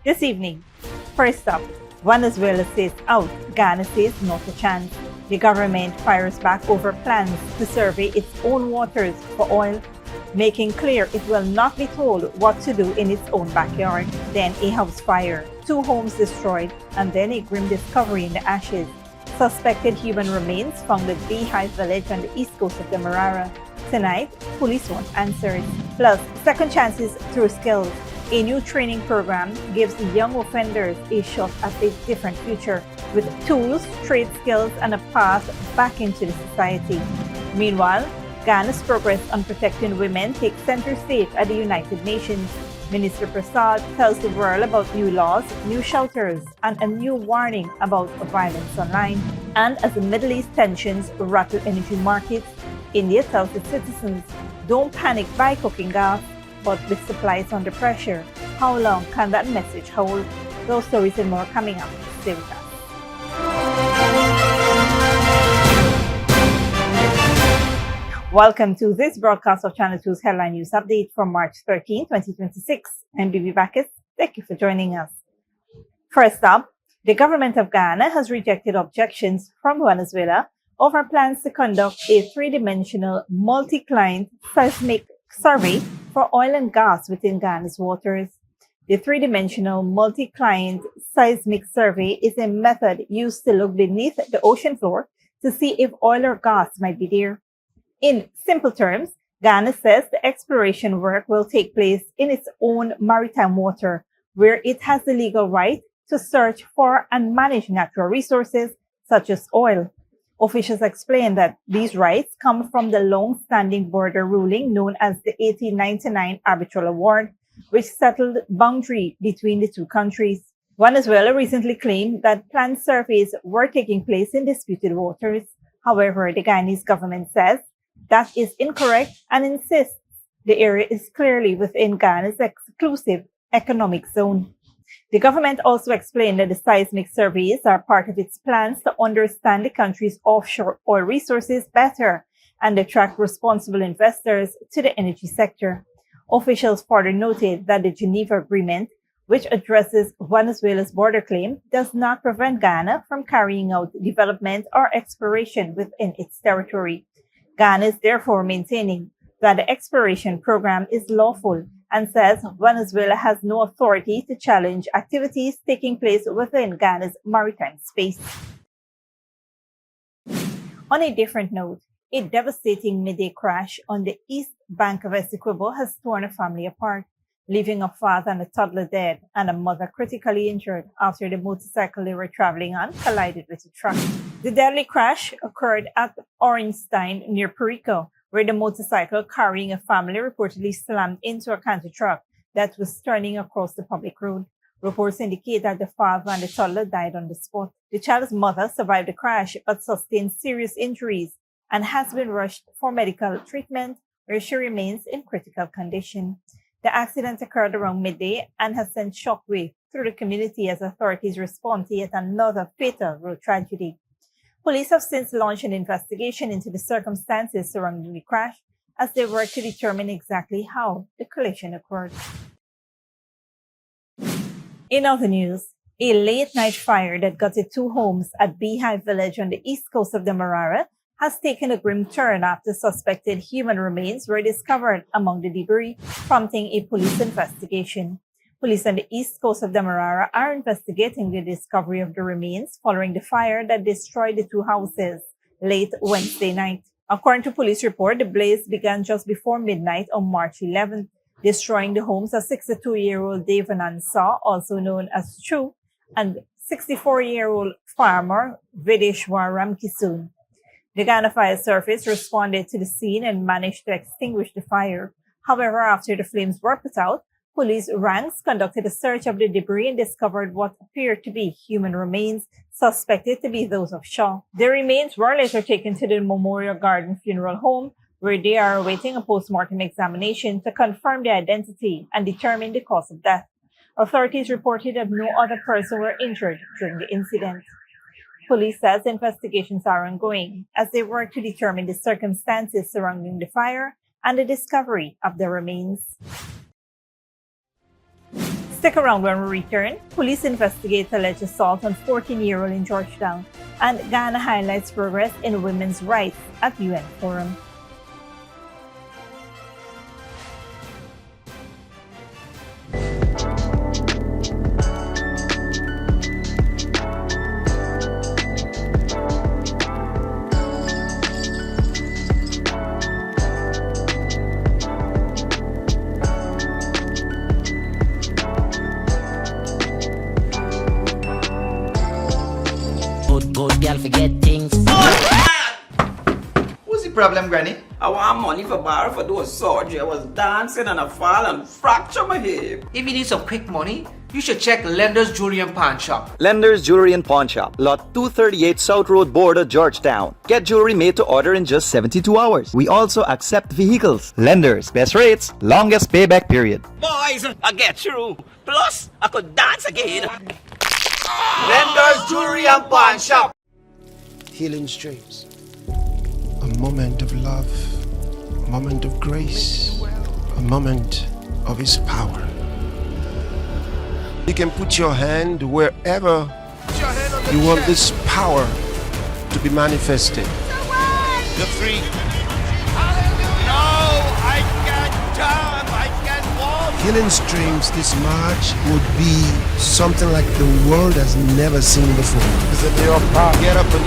This evening, first up, Venezuela says out, Ghana says not a chance. The government fires back over plans to survey its own waters for oil, making clear it will not be told what to do in its own backyard. Then a house fire, 2 homes destroyed, and then a grim discovery in the ashes. Suspected human remains found at Bee Hive Village on the east coast of Demerara. Tonight, police want answers. Plus, second chances through skills. A new training program gives young offenders a shot at a different future with tools, trade skills, and a path back into the society. Meanwhile, Ghana's progress on protecting women takes center stage at the United Nations. Minister Persaud tells the world about new laws, new shelters, and a new warning about violence online. And as the Middle East tensions rattle energy markets, India tells its citizens, don't panic by cooking gas, but with supplies under pressure. How long can that message hold? Those stories and more coming up. Stay with us. Welcome to this broadcast of Channel 2's Headline News Update for March 13, 2026. I'm Bibi Bacchus. Thank you for joining us. First up, the government of Ghana has rejected objections from Venezuela over plans to conduct a 3-dimensional multi-client seismic survey for oil and gas within Ghana's waters. The 3-dimensional multi-client seismic survey is a method used to look beneath the ocean floor to see if oil or gas might be there. In simple terms, Ghana says the exploration work will take place in its own maritime water, where it has the legal right to search for and manage natural resources such as oil. Officials explain that these rights come from the long-standing border ruling known as the 1899 Arbitral Award, which settled boundary between the two countries. Venezuela recently claimed that planned surveys were taking place in disputed waters. However, the Guyanese government says that is incorrect and insists the area is clearly within Ghana's exclusive economic zone. The government also explained that the seismic surveys are part of its plans to understand the country's offshore oil resources better and attract responsible investors to the energy sector. Officials further noted that the Geneva Agreement, which addresses Venezuela's border claim, does not prevent Ghana from carrying out development or exploration within its territory. Ghana is therefore maintaining that the exploration program is lawful and says Venezuela has no authority to challenge activities taking place within Ghana's maritime space. On a different note, a devastating midday crash on the east bank of Essequibo has torn a family apart, leaving a father and a toddler dead and a mother critically injured after the motorcycle they were traveling on collided with a truck. The deadly crash occurred at Orenstein near Perico, where the motorcycle carrying a family reportedly slammed into a canter truck that was turning across the public road. Reports indicate that the father and the toddler died on the spot. The child's mother survived the crash but sustained serious injuries and has been rushed for medical treatment, where she remains in critical condition. The accident occurred around midday and has sent shockwave through the community as authorities respond to yet another fatal road tragedy. Police have since launched an investigation into the circumstances surrounding the crash as they work to determine exactly how the collision occurred. In other news, a late-night fire that gutted 2 homes at Bee Hive Village on the east coast of Demerara has taken a grim turn after suspected human remains were discovered among the debris, prompting a police investigation. Police on the east coast of Demerara are investigating the discovery of the remains following the fire that destroyed the 2 houses late Wednesday night. According to police report, the blaze began just before midnight on March 11th, destroying the homes of 62-year-old Devanan Saw, also known as Chu, and 64-year-old farmer Videshwar Ramkisoon. The Ghana Fire Service responded to the scene and managed to extinguish the fire. However, after the flames were put out, police ranks conducted a search of the debris and discovered what appeared to be human remains, suspected to be those of Shaw. The remains were later taken to the Memorial Garden Funeral Home, where they are awaiting a post-mortem examination to confirm their identity and determine the cause of death. Authorities reported that no other person were injured during the incident. Police says investigations are ongoing as they work to determine the circumstances surrounding the fire and the discovery of the remains. Stick around when we return. Police investigate alleged assault on 14-year-old in Georgetown, and Ghana highlights progress in women's rights at UN Forum. Good girl forget things. What's the problem, Granny? I want money for borrow for doing surgery. I was dancing and I fall and fracture my hip. If you need some quick money, you should check Lender's Jewelry and Pawn Shop. Lender's Jewelry and Pawn Shop, Lot 238 South Road Border, Georgetown. Get jewelry made to order in just 72 hours. We also accept vehicles. Lender's, best rates, longest payback period. Boys, I get through. Plus, I could dance again. Lender's Jewelry and Pawn Shop. Healing streams. A moment of love, a moment of grace, a moment of His power. You can put your hand wherever you want this power to be manifested. You're free. No, I can't jump. I can't walk. Healing streams this March would be something like the world has never seen before. Get up and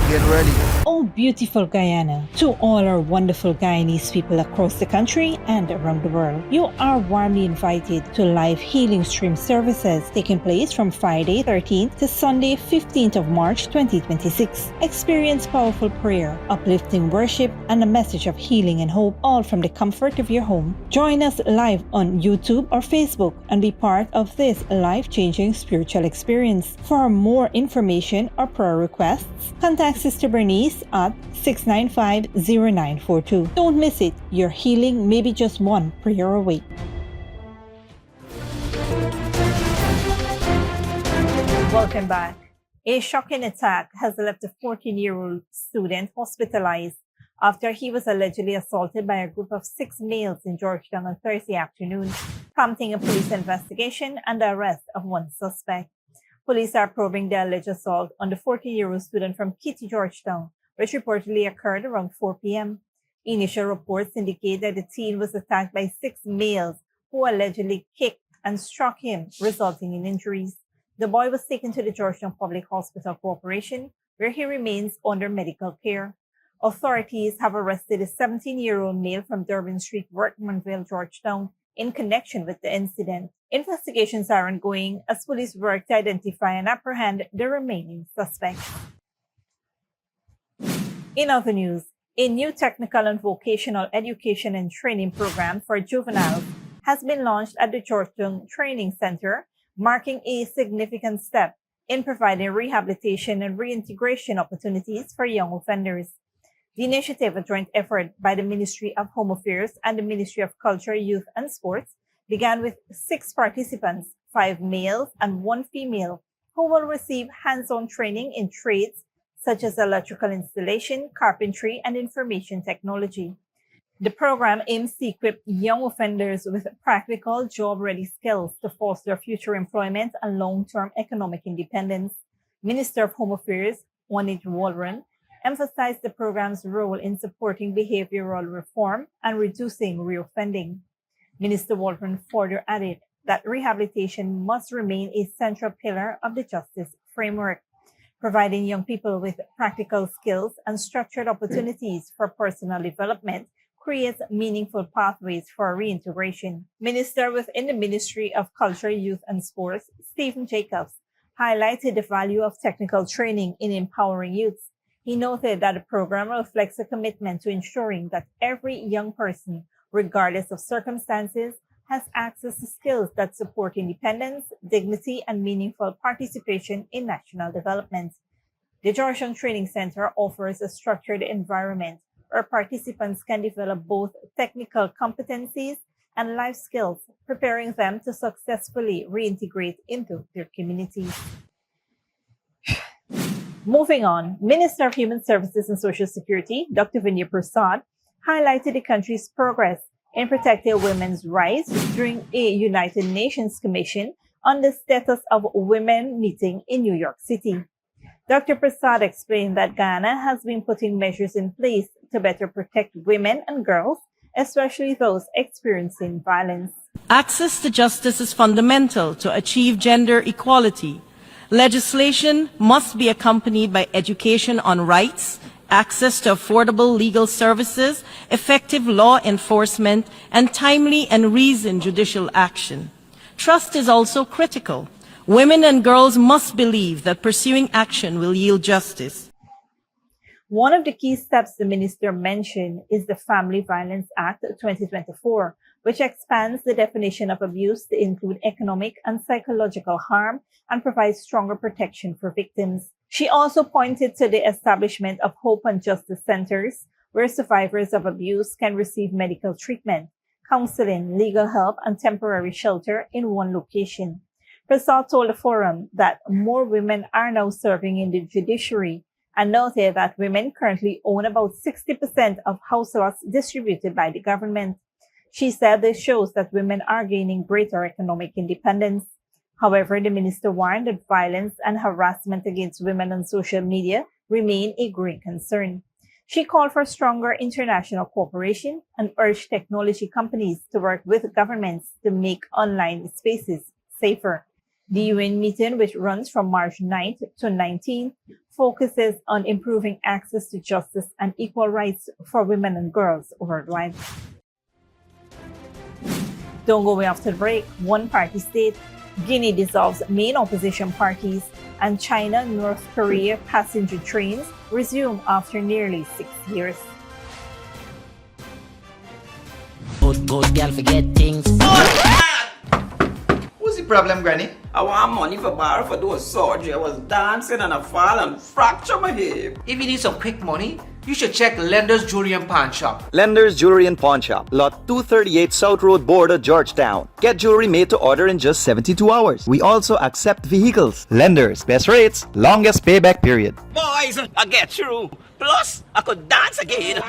get ready. Oh, beautiful Guyana, to all our wonderful Guyanese people across the country and around the world, you are warmly invited to live healing stream services taking place from Friday 13th to Sunday 15th of March 2026. Experience powerful prayer, uplifting worship, and a message of healing and hope, all from the comfort of your home. Join us live on YouTube or Facebook and be part of this life-changing spiritual experience. For more information or prayer requests, contact Sister Bernice at 695-0942. Don't miss it. Your healing may be just one prayer away. Welcome back. A shocking attack has left a 14-year-old student hospitalized after he was allegedly assaulted by a group of 6 males in Georgetown on Thursday afternoon, prompting a police investigation and the arrest of one suspect. Police are probing the alleged assault on the 14-year-old student from Kitty, Georgetown, which reportedly occurred around 4 p.m. Initial reports indicate that the teen was attacked by 6 males who allegedly kicked and struck him, resulting in injuries. The boy was taken to the Georgetown Public Hospital Corporation, where he remains under medical care. Authorities have arrested a 17-year-old male from Durbin Street, Workmanville, Georgetown, in connection with the incident. Investigations are ongoing as police work to identify and apprehend the remaining suspects. In other news, a new technical and vocational education and training program for juveniles has been launched at the Georgetown Training Center, marking a significant step in providing rehabilitation and reintegration opportunities for young offenders. The initiative, a joint effort by the Ministry of Home Affairs and the Ministry of Culture, Youth and Sports, began with 6 participants, 5 males and 1 female, who will receive hands-on training in trades such as electrical installation, carpentry, and information technology. The program aims to equip young offenders with practical, job-ready skills to foster future employment and long-term economic independence. Minister of Home Affairs, Juanit Waldron, emphasized the program's role in supporting behavioral reform and reducing reoffending. Minister Waldron further added that rehabilitation must remain a central pillar of the justice framework. Providing young people with practical skills and structured opportunities for personal development creates meaningful pathways for reintegration. Minister within the Ministry of Culture, Youth and Sports, Stephen Jacobs, highlighted the value of technical training in empowering youths. He noted that the program reflects a commitment to ensuring that every young person, regardless of circumstances, has access to skills that support independence, dignity, and meaningful participation in national development. The Georgetown Training Center offers a structured environment where participants can develop both technical competencies and life skills, preparing them to successfully reintegrate into their communities. Moving on, Minister of Human Services and Social Security, Dr. Persaud, highlighted the country's progress in protecting women's rights during a United Nations Commission on the Status of Women meeting in New York City. Dr. Persaud explained that Guyana has been putting measures in place to better protect women and girls, especially those experiencing violence. Access to justice is fundamental to achieve gender equality. Legislation must be accompanied by education on rights, access to affordable legal services, effective law enforcement, and timely and reasoned judicial action. Trust is also critical. Women and girls must believe that pursuing action will yield justice. One of the key steps the minister mentioned is the Family Violence Act 2024, which expands the definition of abuse to include economic and psychological harm and provides stronger protection for victims. She also pointed to the establishment of Hope and Justice Centers, where survivors of abuse can receive medical treatment, counseling, legal help, and temporary shelter in one location. Persaud told the forum that more women are now serving in the judiciary and noted that women currently own about 60% of households distributed by the government. She said this shows that women are gaining greater economic independence. However, the minister warned that violence and harassment against women on social media remain a growing concern. She called for stronger international cooperation and urged technology companies to work with governments to make online spaces safer. The UN meeting, which runs from March 9th to 19th, focuses on improving access to justice and equal rights for women and girls worldwide. Don't go away after the break. One-party state. Guinea dissolves main opposition parties, and China-North Korea passenger trains resume after nearly 6 years. Good girl forget things. What's the problem, Granny? I want money for borrow for those surgery. I was dancing and I fall and fracture my hip. If you need some quick money, you should check Lender's Jewelry and Pawn Shop. Lender's Jewelry and Pawn Shop, Lot 238 South Road Border, Georgetown. Get jewelry made to order in just 72 hours. We also accept vehicles. Lenders, best rates, longest payback period. Boys, I get through. Plus, I could dance again.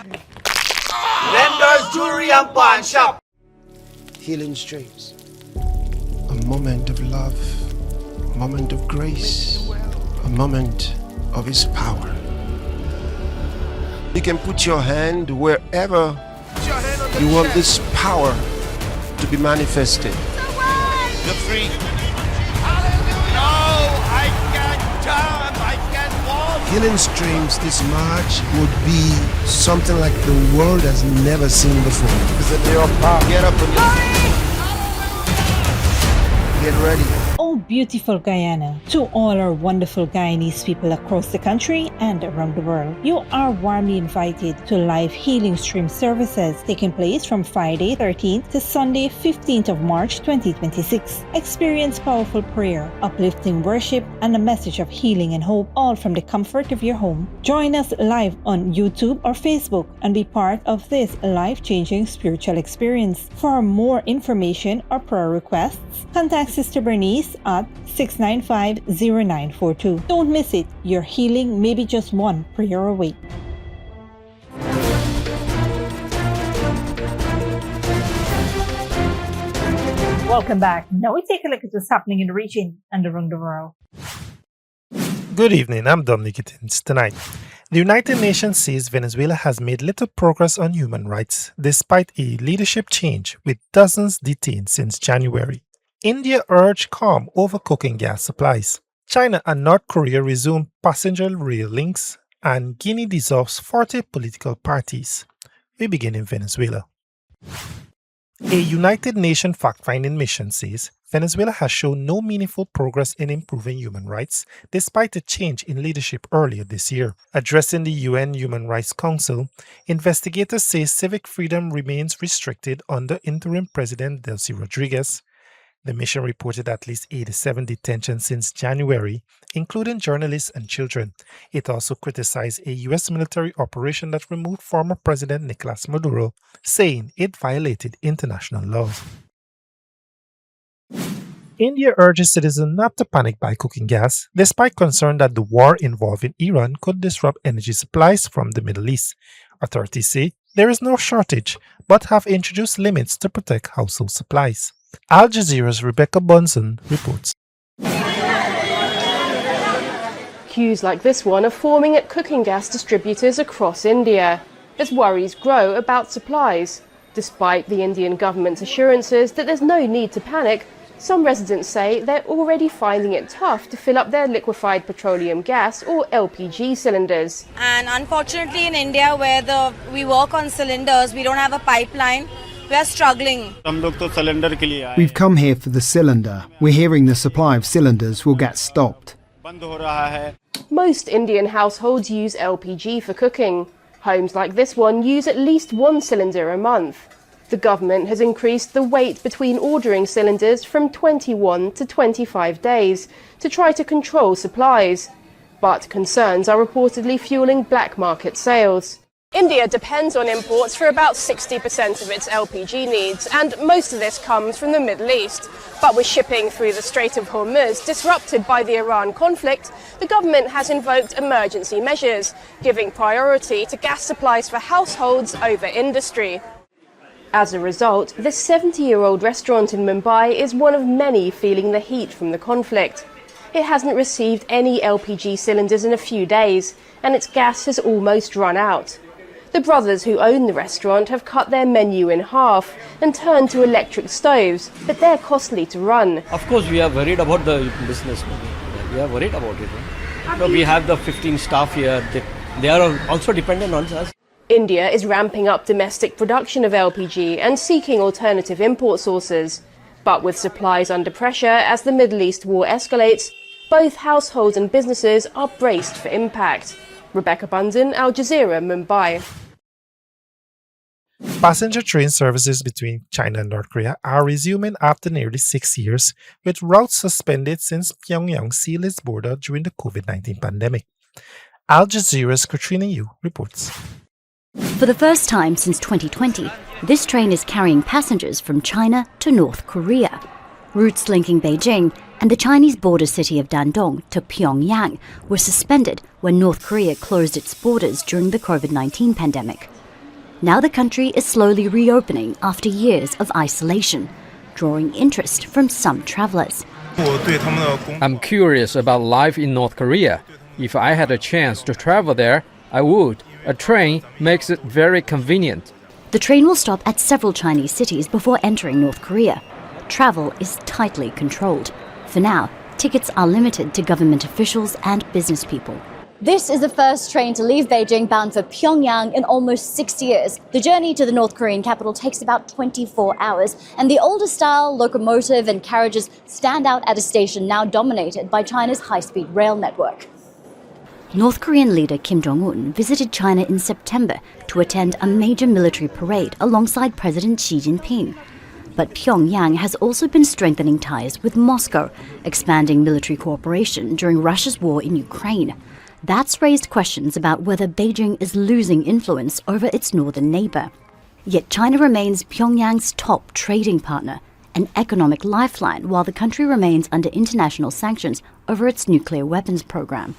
Lender's Jewelry and Pawn Shop. Healing streams. A moment of love, a moment of grace, a moment of His power. You can put your hand wherever you want this power to be manifested. You're free. No, I can't jump. I can't walk. Healing streams this March would be something like the world has never seen before. Get up and get ready. Oh, beautiful Guyana, to all our wonderful Guyanese people across the country and around the world, you are warmly invited to live healing stream services taking place from Friday 13th to Sunday 15th of March 2026. Experience powerful prayer, uplifting worship, and a message of healing and hope, all from the comfort of your home. Join us live on YouTube or Facebook and be part of this life-changing spiritual experience. For more information or prayer requests, contact Sister Bernice at 695-0942. Don't miss it. Your healing may be just one prayer away. Welcome back. Now we take a look at what's happening in the region and around the world. Good evening, I'm Dominic Gittins. Tonight, the United Nations says Venezuela has made little progress on human rights despite a leadership change with dozens detained since January. India urged calm over cooking gas supplies. China and North Korea resume passenger rail links, and Guinea dissolves 40 political parties. We begin in Venezuela. A United Nations fact-finding mission says Venezuela has shown no meaningful progress in improving human rights despite a change in leadership earlier this year. Addressing the UN Human Rights Council, investigators say civic freedom remains restricted under interim President Delcy Rodriguez. The mission reported at least 87 detentions since January, including journalists and children. It also criticized a U.S. military operation that removed former President Nicolas Maduro, saying it violated international laws. India urges citizens not to panic by cooking gas, despite concern that the war involving Iran could disrupt energy supplies from the Middle East. Authorities say there is no shortage, but have introduced limits to protect household supplies. Al Jazeera's Rebecca Bunsen reports. Queues like this one are forming at cooking gas distributors across India as worries grow about supplies. Despite the Indian government's assurances that there's no need to panic, some residents say they're already finding it tough to fill up their liquefied petroleum gas or LPG cylinders. And unfortunately in India, where we work on cylinders, we don't have a pipeline, we are struggling. We've come here for the cylinder. We're hearing the supply of cylinders will get stopped. Most Indian households use LPG for cooking. Homes like this one use at least one cylinder a month. The government has increased the wait between ordering cylinders from 21 to 25 days to try to control supplies. But concerns are reportedly fueling black market sales. India depends on imports for about 60% of its LPG needs, and most of this comes from the Middle East. But with shipping through the Strait of Hormuz disrupted by the Iran conflict, the government has invoked emergency measures, giving priority to gas supplies for households over industry. As a result, this 70-year-old restaurant in Mumbai is one of many feeling the heat from the conflict. It hasn't received any LPG cylinders in a few days, and its gas has almost run out. The brothers who own the restaurant have cut their menu in half and turned to electric stoves, but they're costly to run. Of course, we are worried about the business. We are worried about it. So we have the 15 staff here. They are also dependent on us. India is ramping up domestic production of LPG and seeking alternative import sources. But with supplies under pressure as the Middle East war escalates, both households and businesses are braced for impact. Rebecca Bunsen, Al Jazeera, Mumbai. Passenger train services between China and North Korea are resuming after nearly 6 years, with routes suspended since Pyongyang sealed its border during the COVID-19 pandemic. Al Jazeera's Katrina Yu reports. For the first time since 2020, this train is carrying passengers from China to North Korea. Routes linking Beijing and the Chinese border city of Dandong to Pyongyang were suspended when North Korea closed its borders during the COVID-19 pandemic. Now the country is slowly reopening after years of isolation, drawing interest from some travelers. I'm curious about life in North Korea. If I had a chance to travel there, I would. A train makes it very convenient. The train will stop at several Chinese cities before entering North Korea. Travel is tightly controlled. For now, tickets are limited to government officials and business people. This is the first train to leave Beijing bound for Pyongyang in almost 6 years. The journey to the North Korean capital takes about 24 hours, and the older style locomotive and carriages stand out at a station now dominated by China's high-speed rail network. North Korean leader Kim Jong-un visited China in September to attend a major military parade alongside President Xi Jinping. But Pyongyang has also been strengthening ties with Moscow, expanding military cooperation during Russia's war in Ukraine. That's raised questions about whether Beijing is losing influence over its northern neighbor. Yet China remains Pyongyang's top trading partner, an economic lifeline while the country remains under international sanctions over its nuclear weapons program.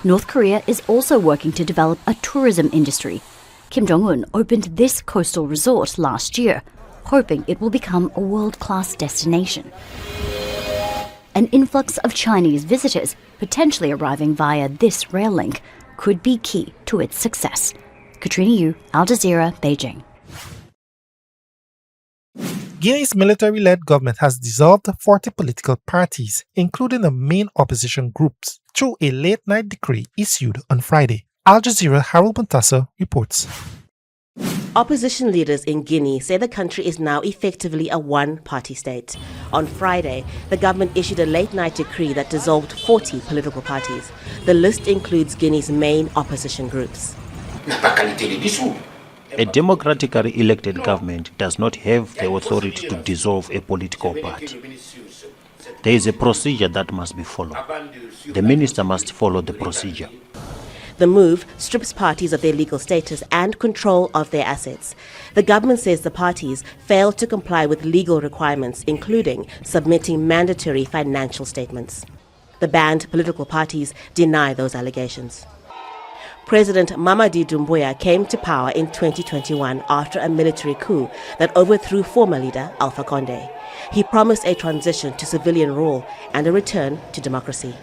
North Korea is also working to develop a tourism industry. Kim Jong-un opened this coastal resort last year, hoping it will become a world-class destination. An influx of Chinese visitors, potentially arriving via this rail link, could be key to its success. Katrina Yu, Al Jazeera, Beijing. Guinea's military-led government has dissolved 40 political parties, including the main opposition groups, through a late-night decree issued on Friday. Al Jazeera Harold Montasa reports. Opposition leaders in Guinea say the country is now effectively a one-party state. On Friday, the government issued a late-night decree that dissolved 40 political parties. The list includes Guinea's main opposition groups. A democratically elected government does not have the authority to dissolve a political party. There is a procedure that must be followed. The minister must follow the procedure. The move strips parties of their legal status and control of their assets. The government says the parties failed to comply with legal requirements, including submitting mandatory financial statements. The banned political parties deny those allegations. President Mamadi Doumbouya came to power in 2021 after a military coup that overthrew former leader Alpha Condé. He promised a transition to civilian rule and a return to democracy.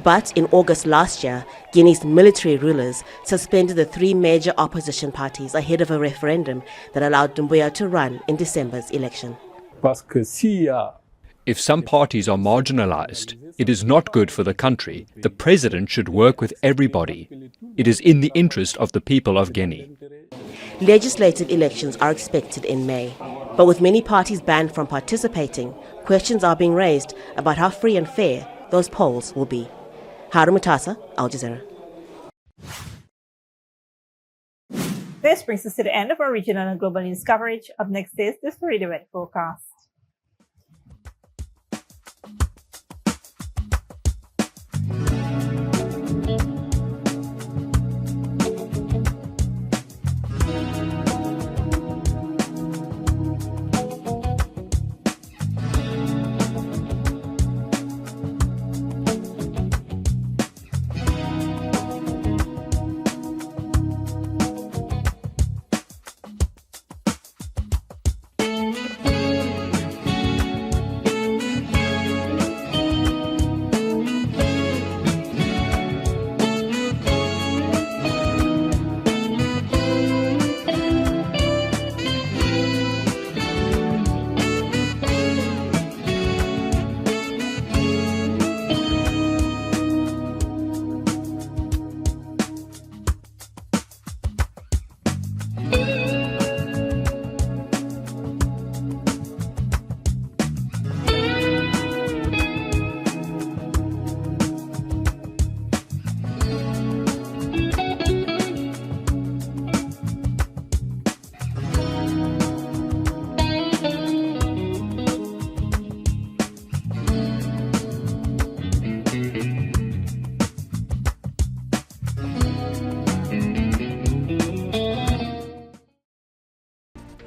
But in August last year, Guinea's military rulers suspended the three major opposition parties ahead of a referendum that allowed Doumbouya to run in December's election. If some parties are marginalized, it is not good for the country. The president should work with everybody. It is in the interest of the people of Guinea. Legislative elections are expected in May, but with many parties banned from participating, questions are being raised about how free and fair those polls will be. Haru Mutasa, Al Jazeera. This brings us to the end of our regional and global news coverage. Up next is the Story Direct forecast.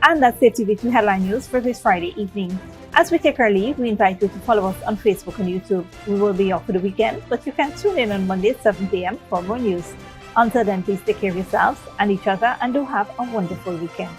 And that's it to Weekly Headline News for this Friday evening. As we take our leave, we invite you to follow us on Facebook and YouTube. We will be off for the weekend, but you can tune in on Monday at 7 p.m. for more news. Until then, please take care of yourselves and each other and do have a wonderful weekend.